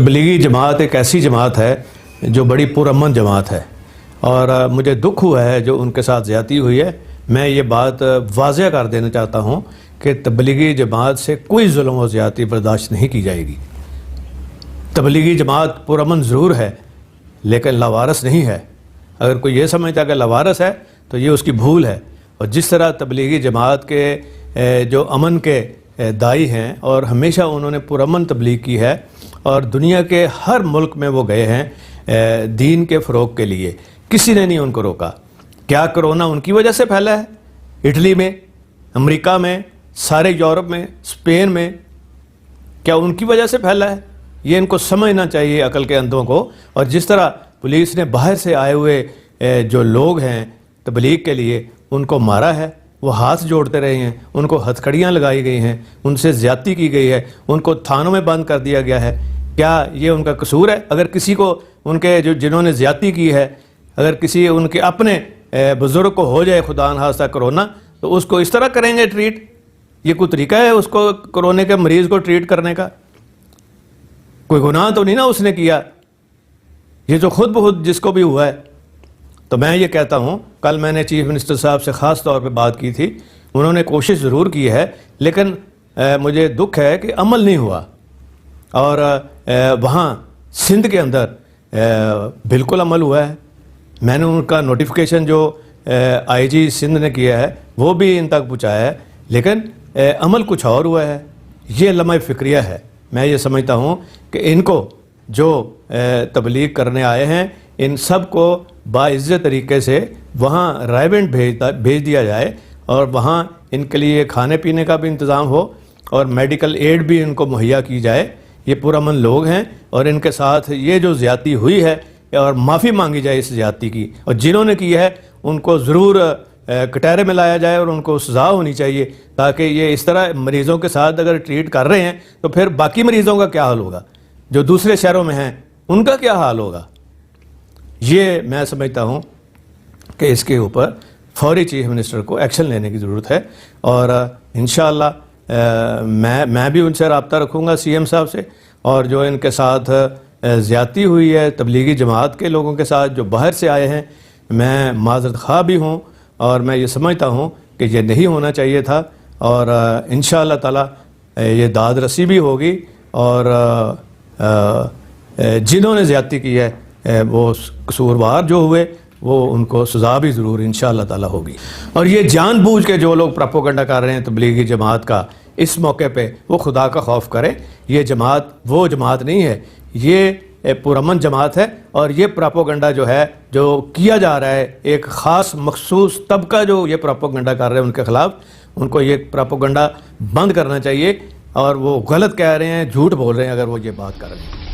तबलीगी जमात एक ऐसी जमात है जो बड़ी पुरअमन जमात है और मुझे दुख हुआ है जो उनके साथ ज़्यादती हुई है। मैं ये बात वाज़ेह कर देना चाहता हूँ कि तबलीगी जमात से कोई जुल्म और ज़्यादती बर्दाश्त नहीं की जाएगी। तबलीगी जमात पुरअमन ज़रूर है लेकिन लावारस नहीं है। अगर कोई ये समझता है कि लावारस है तो ये उसकी भूल है। और जिस तरह तबलीगी जमात के जो अमन के दाई हैं और हमेशा उन्होंने पुरअमन तबलीग की है और दुनिया के हर मुल्क में वो गए हैं दीन के फ़रोग़ के लिए, किसी ने नहीं उनको रोका। क्या कोरोना उनकी वजह से फैला है? इटली में, अमेरिका में, सारे यूरोप में, स्पेन में, क्या उनकी वजह से फैला है? ये इनको समझना चाहिए, अकल के अंधों को। और जिस तरह पुलिस ने बाहर से आए हुए जो लोग हैं तबलीग के लिए उनको मारा है, वो हाथ जोड़ते रहे हैं, उनको हथकड़ियाँ लगाई गई हैं, उनसे ज़्यादती की गई है, उनको थानों में बंद कर दिया गया है। क्या ये उनका कसूर है? अगर किसी को उनके जिन्होंने ज़्यादती की है, अगर किसी उनके अपने बुज़ुर्ग को हो जाए खुदा न खास्ता कोरोना, तो उसको इस तरह करेंगे ट्रीट? ये कोई तरीका है उसको कोरोना के मरीज़ को ट्रीट करने का? कोई गुनाह तो नहीं ना उसने किया, ये जो खुद बहुत जिसको भी हुआ है। तो मैं ये कहता हूँ, कल मैंने चीफ मिनिस्टर साहब से ख़ास तौर पे बात की थी, उन्होंने कोशिश ज़रूर की है लेकिन मुझे दुख है कि अमल नहीं हुआ। और वहाँ सिंध के अंदर बिल्कुल अमल हुआ है। मैंने उनका नोटिफिकेशन जो आईजी सिंध ने किया है वो भी इन तक पहुँचाया है, लेकिन अमल कुछ और हुआ है। ये लम्हा फ़िक्रिया है। मैं ये समझता हूँ कि इनको जो तबलीग करने आए हैं इन सब को बाइज़्ज़त तरीके से वहाँ रायबेंट भेज दिया जाए और वहाँ इनके लिए खाने पीने का भी इंतज़ाम हो और मेडिकल एड भी इनको मुहैया की जाए। ये पुरअमन लोग हैं और इनके साथ ये जो ज़्यादती हुई है और माफ़ी मांगी जाए इस ज़्यादती की, और जिन्होंने की है उनको ज़रूर कटहरे में लाया जाए और उनको सज़ा होनी चाहिए, ताकि ये इस तरह मरीज़ों के साथ अगर ट्रीट कर रहे हैं तो फिर बाकी मरीज़ों का क्या हाल होगा, जो दूसरे शहरों में हैं उनका क्या हाल होगा। ये मैं समझता हूँ कि इसके ऊपर फौरी चीफ मिनिस्टर को एक्शन लेने की ज़रूरत है। और इंशाअल्लाह मैं भी उनसे रब्ता रखूँगा सीएम साहब से, और जो इनके साथ ज़्यादती हुई है तबलीगी जमात के लोगों के साथ जो बाहर से आए हैं, मैं माज़रत ख़्वाह भी हूँ और मैं ये समझता हूँ कि ये नहीं होना चाहिए था। और इंशाअल्लाह ताला ये दाद रसी भी होगी और जिन्होंने ज़्यादती की है वो कसूरवार जो हुए वो उनको सज़ा भी ज़रूर इंशाअल्लाह ताला होगी। और ये जानबूझ के जो लोग प्रोपेगेंडा कर रहे हैं तबलीगी जमात का, इस मौके पे वो खुदा का खौफ करें। ये जमात वो जमात नहीं है, ये पुरअमन जमात है। और ये प्रोपेगेंडा जो है जो किया जा रहा है एक ख़ास मखसूस तबका जो ये प्रोपेगेंडा कर रहे हैं उनके ख़िलाफ़, उनको ये प्रोपेगेंडा बंद करना चाहिए। और वो गलत कह रहे हैं, झूठ बोल रहे हैं अगर वो ये बात कर रहे हैं।